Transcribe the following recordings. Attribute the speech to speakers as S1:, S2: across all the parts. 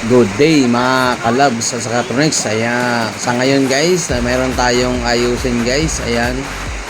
S1: Good day mga kalabs sa Sakatronics. Ayan, sa ngayon guys, meron tayong ayusin guys. Ayan,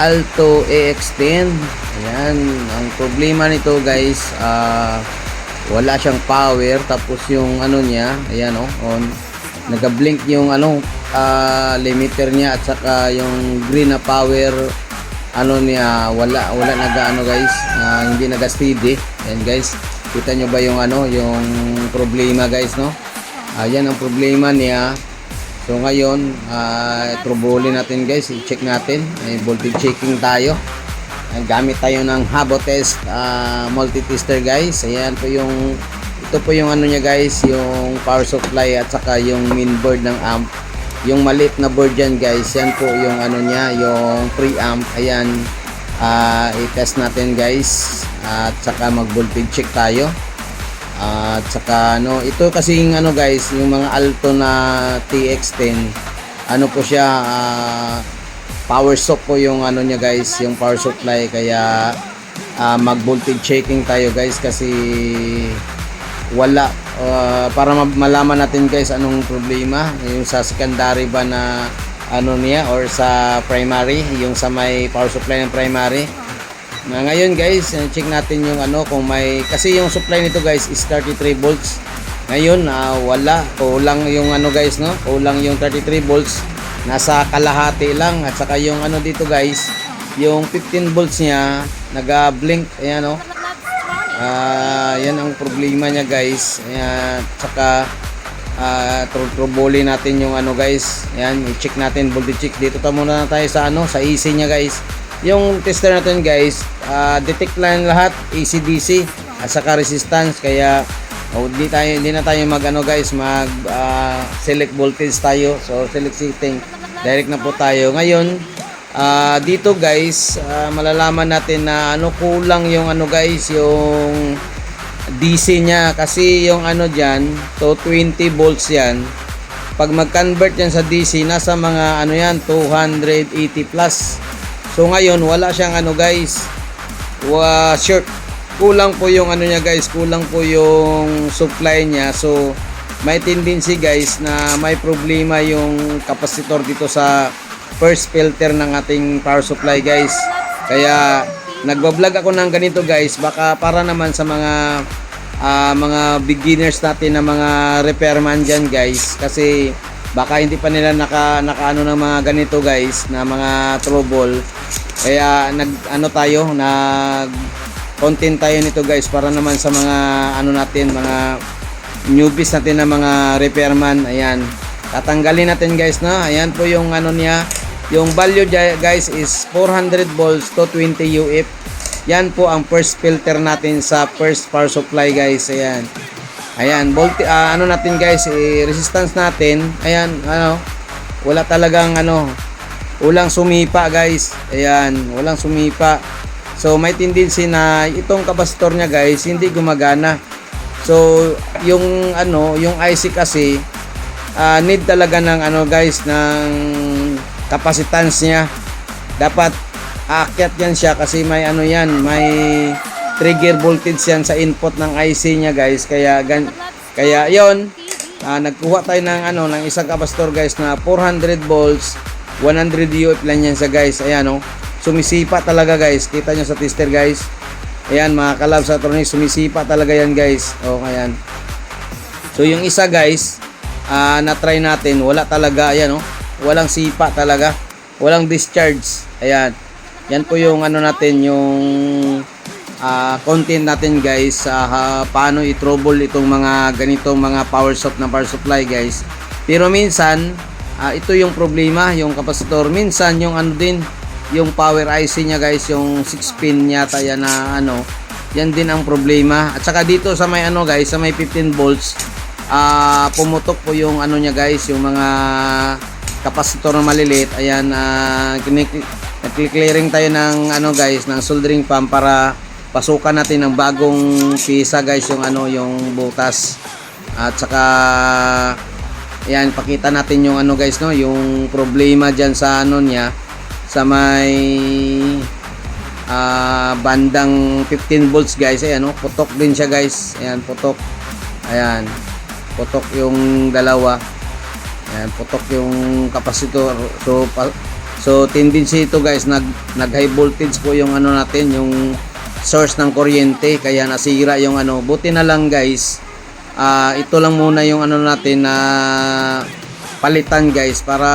S1: Alto AX10. Ayan, ang problema nito guys, wala siyang power. Tapos yung ano niya, ayan on. Nag-blink yung limiter niya at saka yung green na power wala nag-ano guys, hindi nag-steady. Ayan guys, kita nyo ba yung yung problema guys, no? Ayan ang problema niya. So ngayon, trouble natin guys, i-check natin. Voltage checking tayo. Gamit tayo ng Habo Test multi-tester guys. Ayan po yung, ito po yung niya guys, yung power supply at saka yung main board ng amp. Yung maliit na board dyan guys, yan po yung niya, yung preamp. Ayan, i-test natin guys. At saka mag-voltage check tayo. At saka ito kasing guys, yung mga Alto na TX10, po siya, power sock po yung niya guys, yung power supply. Kaya mag-voltage checking tayo guys kasi wala, para malaman natin guys anong problema, yung sa secondary ba na niya or sa primary, yung sa may power supply ng primary. Ngayon guys, check natin yung kung may, kasi yung supply nito guys is 33 volts. Ngayon wala, kulang yung guys, no? Kulang yung 33 volts, nasa kalahati lang. At saka yung dito guys, yung 15 volts niya nag-blink. Ayan yan ang problema niya guys. Ayan, saka trouble natin yung guys. Ayan, i-check natin, voltage check. Dito muna tayo sa sa AC niya guys. Yung tester natin guys, detect lang lahat, AC DC at saka resistance. Kaya hindi na tayo mag guys, mag select voltage tayo. So select setting, direct na po tayo. Ngayon dito guys, malalaman natin na kulang yung guys, yung DC niya. Kasi yung diyan, to 20 volts yan. Pag mag-convert yan sa DC, nasa mga yan, 280 plus. So ngayon wala siyang guys, short. Kulang po yung niya guys, kulang po yung supply niya. So may tendency guys na may problema yung kapasitor dito sa first filter ng ating power supply guys. Kaya nagba-vlog ako ng ganito guys, baka para naman sa mga beginners natin na mga repairman dyan guys, kasi baka hindi pa nila naka ng mga ganito guys, na mga trouble. Kaya content tayo nito guys, para naman sa mga natin, mga newbies natin na mga repairman. Ayan, tatanggalin natin guys, na ayan po yung niya, yung value guys is 400 volts to 20 UF. Yan po ang first filter natin sa first power supply guys. Ayan, natin guys, resistance natin. Ayan, wala talagang walang sumipa guys. Ayan, walang sumipa. So may tendency na itong kapasitor niya guys hindi gumagana. So yung yung IC kasi need talaga ng guys, ng capacitance niya. Dapat aakyat yan siya kasi may may trigger voltage yan sa input ng IC niya guys. Kaya yon, nagkuha tayo ng isang kapasitor guys na 400 volts, 100 UF lang yan sa guys. Ayan sumisipa talaga guys, kita nyo sa tester guys. Ayan mga kalab sa Sakatronics, sumisipa talaga yan guys. Ayan, so yung isa guys, na try natin, wala talaga. Ayan walang sipa talaga, walang discharge. Ayan, yan po yung natin, yung content natin guys, paano i-trouble itong mga ganitong mga power supply guys. Pero minsan ito yung problema, yung kapasitor. Minsan yung din, yung power IC niya guys, yung 6 pin yata yan na yan din ang problema. At saka dito sa may guys, sa may 15 volts, pumutok po yung niya guys, yung mga kapasitor na maliliit. Ayan, nag-clearing tayo ng guys, ng soldering pump para pasukan natin ng bagong pisa guys, yung yung butas. At saka ayan, pakita natin yung guys, yung problema diyan sa niya, sa may bandang 15 volts guys. Ayan putok din siya guys. Ayan, putok. Ayan, putok yung dalawa. Ayan, putok yung kapasitor. So tendency ito guys, nag high voltage po yung ano natin, yung source ng kuryente, kaya nasira yung ano. Buti na lang guys, ito lang muna yung ano natin na palitan guys, para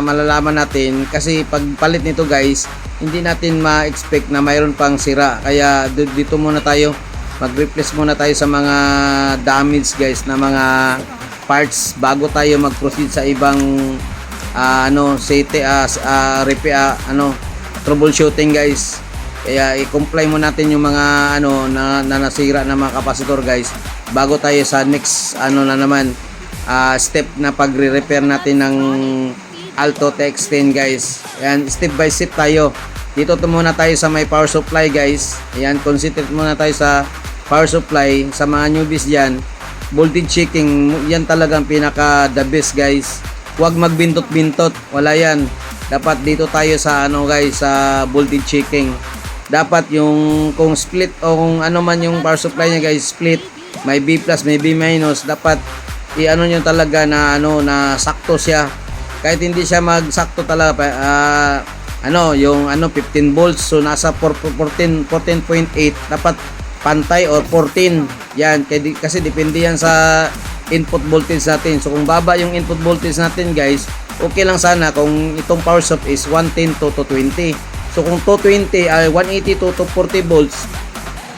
S1: malalaman natin, kasi pag palit nito guys, hindi natin ma-expect na mayroon pang sira. Kaya dito muna tayo, mag-replace muna tayo sa mga damage guys na mga parts bago tayo mag-proceed sa ibang troubleshooting guys. Kaya i-comply mo natin yung mga na nasira na mga kapasitor guys bago tayo sa next na naman step na pagre-repair natin ng Alto TX10 guys. Ayan, step by step tayo. Dito muna tayo sa may power supply guys. Ayan, concentrate muna tayo sa power supply. Sa mga newbies dyan, voltage checking, yan talagang pinaka the best guys. Huwag magbintot-bintot, wala yan. Dapat dito tayo sa guys, sa voltage checking. Dapat yung kung split o kung ano man yung power supply niya guys, split, may B+, may B-, dapat nyo talaga na na sakto siya. Kahit hindi siya magsakto talaga, yung 15 volts, so nasa 14.8 dapat pantay or 14. Yan, kasi depende yan sa input voltage natin. So kung baba yung input voltage natin guys, okay lang sana kung itong power sup is 110 to 220. So kung 220 ay 180 to 240 volts,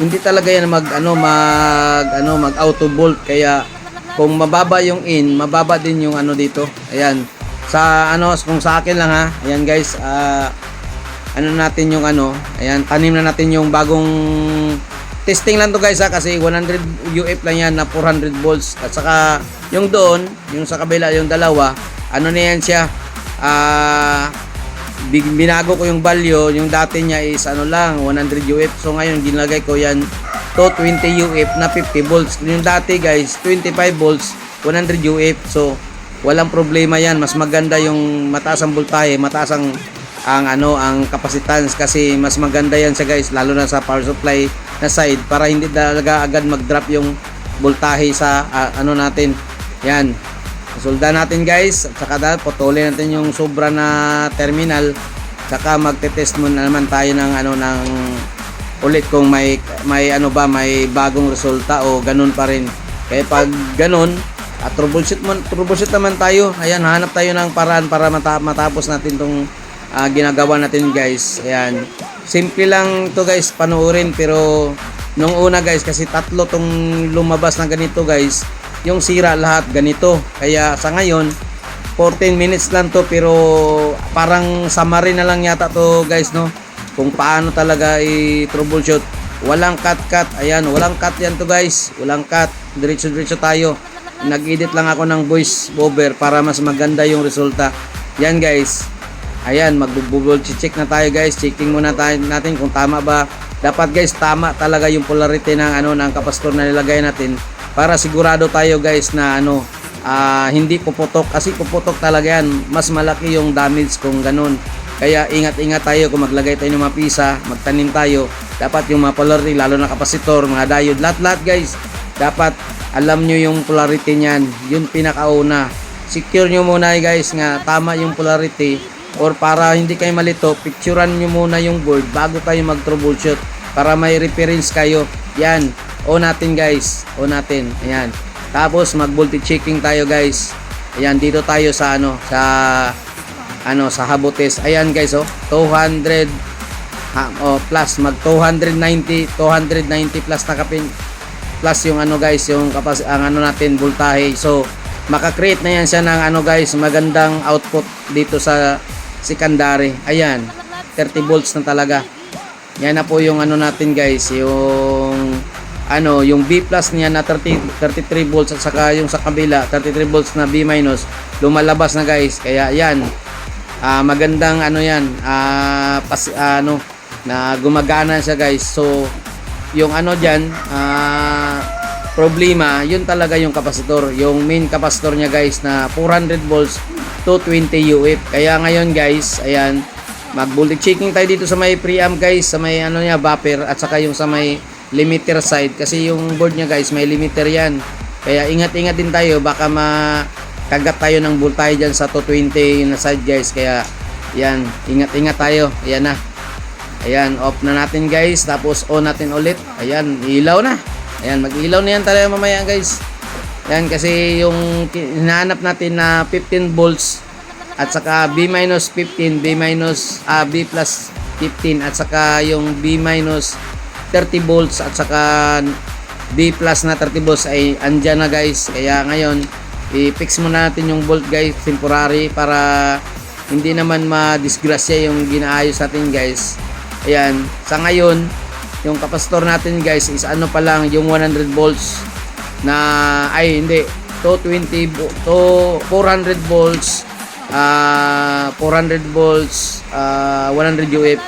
S1: hindi talaga yan mag auto volt. Kaya kung mababa yung in, mababa din yung dito. Ayan. Sa kung sa akin lang ha. Ayan guys, natin yung ayan, tanim na natin yung bagong testing lang to guys ha, kasi 100 UF lang yan na 400 volts. At saka yung doon, yung sa kabila, yung dalawa, na yan siya, binago ko yung value. Yung dati niya is lang 100 UF, so ngayon ginagay ko yan to 20 UF na 50 volts. Yung dati guys 25 volts 100 UF, so walang problema yan. Mas maganda yung mataas ang voltahe, mataas ang capacitance, kasi mas maganda yan siya guys, lalo na sa power supply na side, para hindi talaga agad mag-drop yung voltahe sa natin. Yan, solda natin guys, at saka putulin natin yung sobra na terminal, saka magte-test muna naman tayo ng ng ulit kung may bagong resulta o ganun pa rin. Kaya pag ganun, at troubleshoot naman tayo. Ayan, hanap tayo ng paraan para matapos natin tong ginagawa natin guys. Ayan, simple lang to guys panuorin, pero nung una guys, kasi tatlo tong lumabas na ganito guys, yung sira lahat ganito. Kaya sa ngayon 14 minutes lang to, pero parang summary na lang yata to guys, no, kung paano talaga i-troubleshoot. Walang cut. Ayan, walang cut yan to guys, walang cut. Diretso tayo. Nag-edit lang ako ng voice over para mas maganda yung resulta. Yan guys. Ayan, mag-voltage check na tayo guys. Checking muna natin kung tama ba. Dapat guys, tama talaga yung polarity ng ng kapasitor na nilagay natin, para sigurado tayo guys na hindi puputok, kasi puputok talaga yan. Mas malaki yung damage kung ganun. Kaya ingat-ingat tayo kung maglagay tayo ng mga pisa, magtanim tayo. Dapat yung mga polarity, lalo na kapasitor, mga diode, lahat guys, dapat alam nyo yung polarity niyan. Yun pinakauna. Secure nyo muna guys nga tama yung polarity, or para hindi kayo malito, picturean nyo muna yung board bago kayo mag-troubleshoot, para may reference kayo. Yan, on natin guys, on natin. Ayan, tapos mag-voltage checking tayo guys. Ayan, dito tayo sa sa Habotes. Ayan guys, 200 plus, mag 290 plus na kapin, plus yung guys, yung natin voltahe. So maka-create na yan siya ng guys, magandang output dito sa secondary. Ayan, 30 volts na talaga. Yan na po yung natin guys, yung yung B+ niya na 33 volts, at saka yung sa kabila 33 volts na B-, lumalabas na guys. Kaya yan, magandang yan, na gumagana siya guys. So yung dyan, problema, yun talaga yung kapasitor, yung main kapasitor niya guys, na 400 volts to 20 UF. Kaya ngayon guys, ayan, mag-voltage checking tayo dito sa may preamp guys, sa may niya, buffer, at saka yung sa may limiter side, kasi yung board niya guys may limiter yan. Kaya ingat-ingat din tayo, baka makagat tayo ng voltage dyan sa 220 na side guys. Kaya yan, ingat-ingat tayo. Ayan na. Ayan, off na natin guys. Tapos on natin ulit. Ayan, ilaw na. Ayan, mag-ilaw na yan talaga mamaya guys. Ayan, kasi yung hinahanap natin na 15 volts at saka B-15, B plus 15 at saka yung B-30 volts at saka B plus na 30 volts ay andyan na guys. Kaya ngayon i-fix muna natin yung volt guys, temporary, para hindi naman ma-disgrasya yung ginaayos natin guys. Ayan, sa ngayon yung kapasitor natin guys is ano pa lang, yung 100 volts na ay hindi, 400 volts 400 volts 100 UF.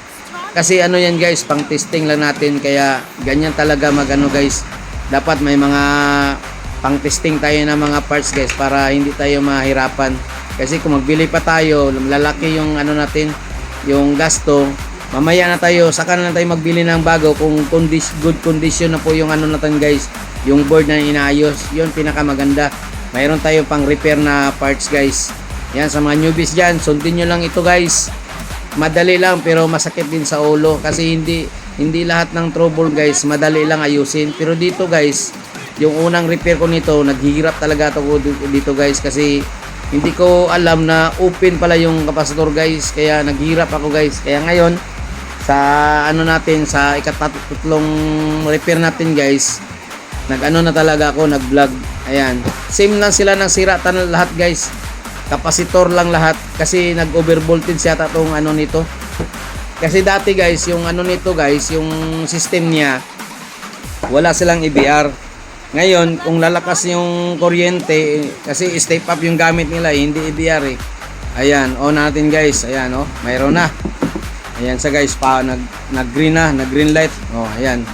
S1: Kasi ano yan guys, pang testing lang natin. Kaya ganyan talaga magano guys, dapat may mga pang testing tayo ng mga parts guys, para hindi tayo mahirapan. Kasi kung magbili pa tayo, lalaki yung ano natin, yung gasto. Mamaya na tayo, saka na tayo magbili ng bago kung good condition na po yung ano natin guys, yung board na inaayos. Yun pinakamaganda. Mayroon tayo pang repair na parts guys. Yan, sa mga newbies dyan, sundin nyo lang ito guys. Madali lang pero masakit din sa ulo, kasi hindi lahat ng trouble guys madali lang ayusin. Pero dito guys, yung unang repair ko nito, naghihirap talaga ako dito guys, kasi hindi ko alam na open pala yung kapasitor guys. Kaya naghihirap ako guys. Kaya ngayon sa ano natin, sa ikatatlong repair natin guys, nag-ano na talaga ako, nag-vlog. Ayan, same lang sila ng sira tan lahat guys, kapasitor lang lahat, kasi nag-over voltage yata tong ano nito. Kasi dati guys, yung ano nito guys, yung system niya wala silang EBR. Ngayon kung lalakas yung kuryente, kasi step up yung gamit nila, hindi EBR eh. Ayan, on natin guys. Ayan, oh, mayroon na. Ayan sa guys, pa nag-green na, nag-green light. Oh, ayan.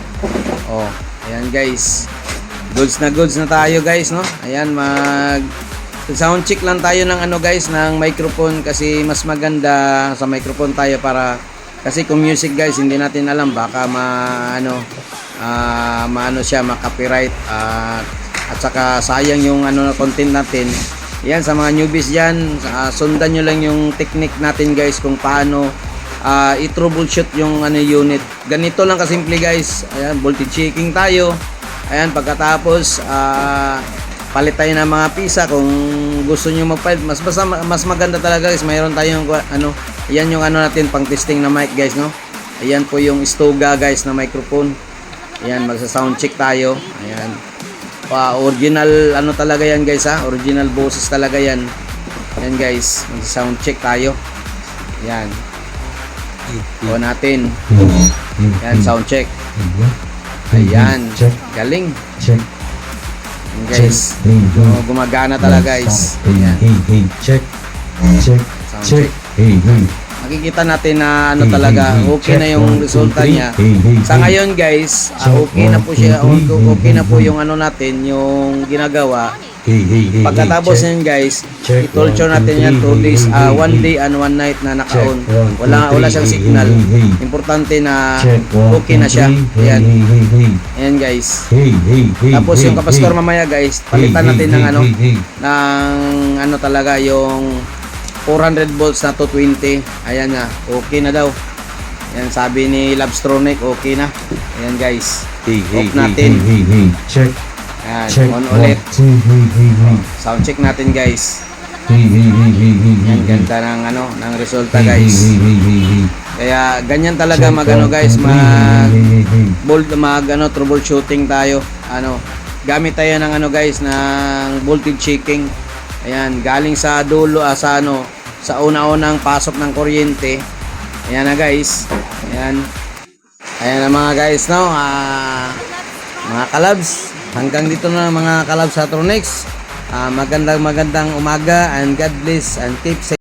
S1: Oh, ayan guys. Goods na tayo guys, no? Ayan, sound check lang tayo ng ano guys, ng microphone, kasi mas maganda sa microphone tayo, para kasi kung music guys, hindi natin alam, baka maano siya, ma-copyright, at saka sayang yung ano na content natin. Yan, sa mga newbies diyan, sundan nyo lang yung technique natin guys, kung paano i-troubleshoot yung ano unit. Ganito lang kasimple guys. Ayan, voltage checking tayo. Ayan, pagkatapos palit tayo ng mga pisa kung gusto niyo magpalit. Mas maganda talaga guys, mayroon tayong ano, ayan yung ano natin, pang testing na mic guys, no. Ayan po yung Stoga guys na microphone. Ayan, magsa sound check tayo. Ayan, original ano talaga yan guys, ha, original boses talaga yan. Ayan guys, magsa sound check tayo. Ayan, o natin. Ayan, sound check. Ayan, galing. Check. Guys, gumagana talaga guys. Ayan. Check. Sound check. Makikita natin na ano talaga, okay na yung resulta niya. Sa ngayon guys, okay na po siya, okay na po yung ano natin, yung ginagawa. Pagkatapos yan guys, i-torture natin yan 2 days, 1 day and 1 night na naka-on. Wala siyang signal. Importante na okay na siya. Ayan. Ayan guys. Tapos yung kapasitor mamaya guys, palitan natin ng ano talaga, yung 400 volts na 220. Ayan na, okay na daw. Ayan, sabi ni Labstronic, okay na. Ayan guys, off natin. Check. Ayan, on ulit. Sound check natin guys. Ayan, ganda ng ano, ng resulta guys. Kaya ganyan talaga magano guys, troubleshooting tayo. Ano, gamit tayo ng ano guys, ng voltage checking. Ayan, galing sa dulo, sa una-unang pasok ng kuryente. Ayan na guys. Ayan. Ayan na mga guys, no. Mga kalabs, hanggang dito na mga kalabs sa Tronics. Magandang umaga, and God bless and keep safe.